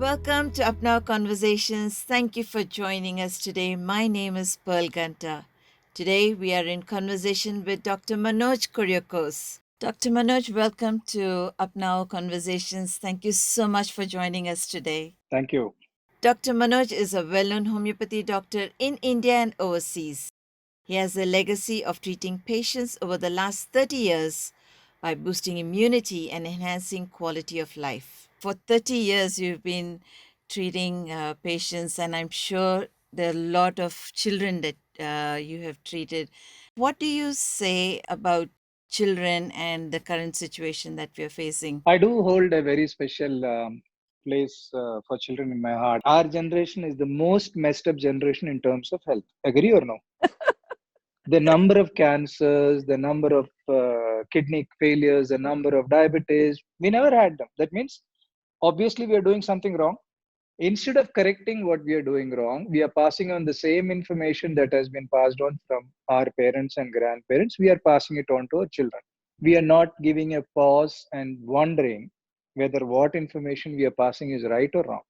Welcome to Apnao Conversations. Thank you for joining us today. My name is Pearlganta. Today we are in conversation with Dr. Manoj Kuriakose. Dr. Manoj, welcome to Apnao Conversations. Thank you so much for joining us today. Thank you. Dr. Manoj is a well-known homeopathy doctor in India and overseas. He has a legacy of treating patients over the last 30 years by boosting immunity and enhancing quality of life. For 30 years, you've been treating patients, and I'm sure there are a lot of children that you have treated. What do you say about children and the current situation that we're facing? I do hold a very special place for children in my heart. Our generation is the most messed up generation in terms of health. Agree or no? The number of cancers, the number of kidney failures, the number of diabetes, we never had them. That means obviously we are doing something wrong. Instead of correcting what we are doing wrong, we are passing on the same information that has been passed on from our parents and grandparents. We are passing it on to our children. We are not giving a pause and wondering whether what information we are passing is right or wrong.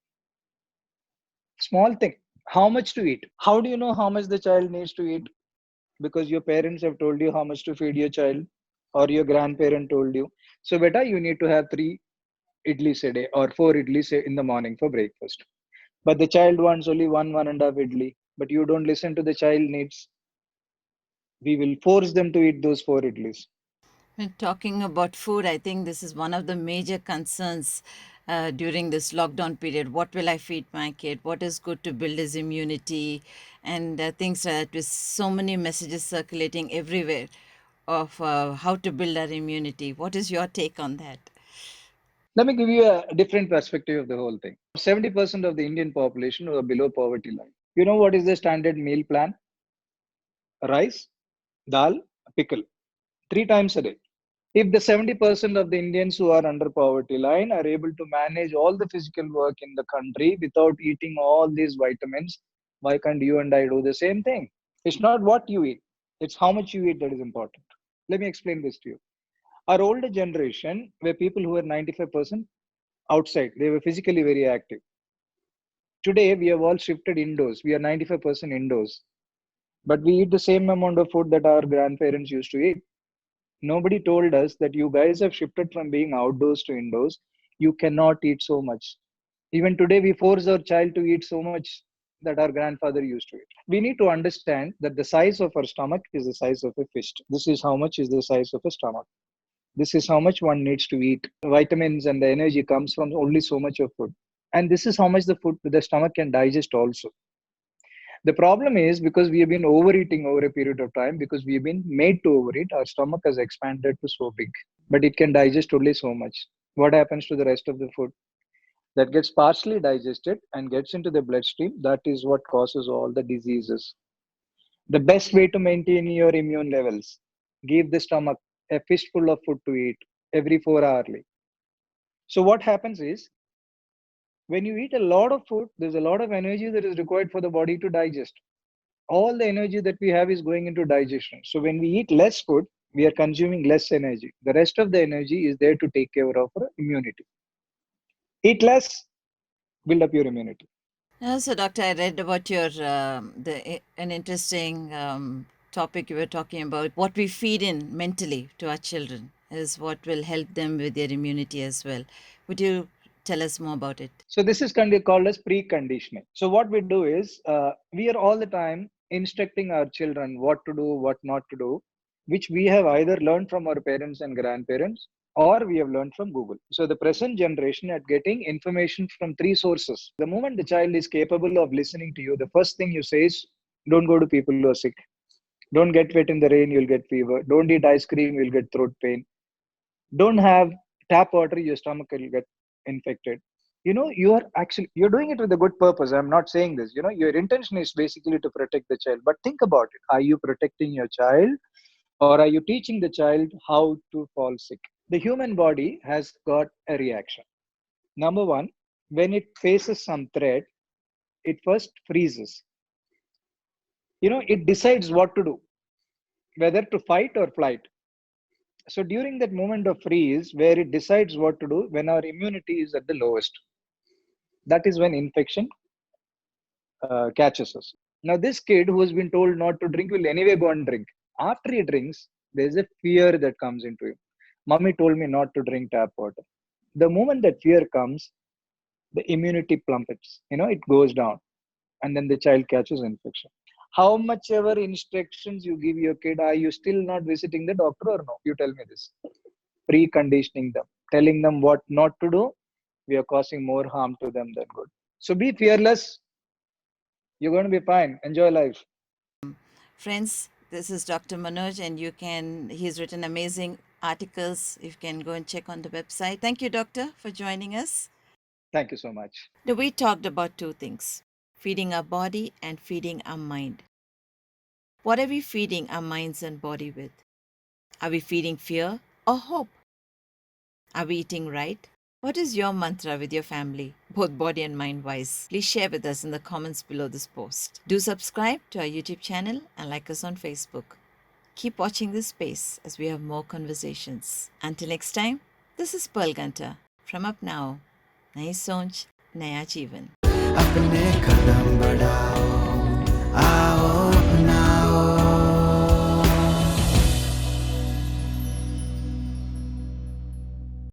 Small thing. How much to eat? How do you know how much the child needs to eat? Because your parents have told you how much to feed your child, or your grandparent told you. So, beta, you need to have 3 idlis a day or 4 idlis in the morning for breakfast. But the child wants only one and a half idli. But you don't listen to the child needs. We will force them to eat those 4 idlis. When talking about food, I think this is one of the major concerns during this lockdown period. What will I feed my kid? What is good to build his immunity? And things like that, with so many messages circulating everywhere of how to build our immunity. What is your take on that? Let me give you a different perspective of the whole thing. 70% of the Indian population are below poverty line. You know what is the standard meal plan? Rice, dal, pickle, 3 times a day. If the 70% of the Indians who are under poverty line are able to manage all the physical work in the country without eating all these vitamins, why can't you and I do the same thing? It's not what you eat, it's how much you eat that is important. Let me explain this to you. Our older generation were people who were 95% outside, they were physically very active. Today, we have all shifted indoors. We are 95% indoors. But we eat the same amount of food that our grandparents used to eat. Nobody told us that you guys have shifted from being outdoors to indoors. You cannot eat so much. Even today, we force our child to eat so much that our grandfather used to eat. We need to understand that the size of our stomach is the size of a fist. This is how much is the size of a stomach. This is how much one needs to eat. Vitamins and the energy comes from only so much of food. And this is how much the stomach can digest also. The problem is because we have been overeating over a period of time, because we have been made to overeat, our stomach has expanded to so big, but it can digest only so much. What happens to the rest of the food? That gets partially digested and gets into the bloodstream. That is what causes all the diseases. The best way to maintain your immune levels, give the stomach a fistful of food to eat every 4 hourly. So what happens is when you eat a lot of food, there's a lot of energy that is required for the body to digest. All the energy that we have is going into digestion. So when we eat less food, we are consuming less energy. The rest of the energy is there to take care of our immunity. Eat less, build up your immunity. So, Doctor, I read about your an interesting topic you were talking about. What we feed in mentally to our children is what will help them with their immunity as well. Would you tell us more about it? So this is kind of called as preconditioning. So what we do is we are all the time instructing our children what to do, what not to do, which we have either learned from our parents and grandparents or we have learned from Google. So the present generation are getting information from 3 sources. The moment the child is capable of listening to you, the first thing you say is, don't go to people who are sick. Don't get wet in the rain, you'll get fever. Don't eat ice cream, you'll get throat pain. Don't have tap water, your stomach will get infected. You're doing it with a good purpose. I'm not saying this. Your intention is basically to protect the child. But think about it. Are you protecting your child, or are you teaching the child how to fall sick? The human body has got a reaction. Number one, when it faces some threat, it first freezes. It decides what to do, whether to fight or flight. So during that moment of freeze, where it decides what to do, when our immunity is at the lowest, That is when infection catches us. Now, this kid who has been told not to drink will anyway go and drink. After he drinks, there's a fear that comes into him. Mommy told me not to drink tap water. The moment that fear comes, the immunity plummets. It goes down, and then the child catches infection. How much ever instructions you give your kid, are you still not visiting the doctor or no? You tell me this. Preconditioning them, telling them what not to do, we are causing more harm to them than good. So be fearless. You're going to be fine. Enjoy life. Friends, this is Dr. Manoj, and he's written amazing articles. You can go and check on the website. Thank you, Doctor, for joining us. Thank you so much. Now, we talked about two things: feeding our body and feeding our mind. What are we feeding our minds and body with? Are we feeding fear or hope? Are we eating right? What is your mantra with your family, both body and mind wise? Please share with us in the comments below this post. Do subscribe to our YouTube channel and like us on Facebook. Keep watching this space as we have more conversations. Until next time, this is Pearlganta from Apnao. nayeesochnayajeevan. अपने कदम बढ़ाओ आओ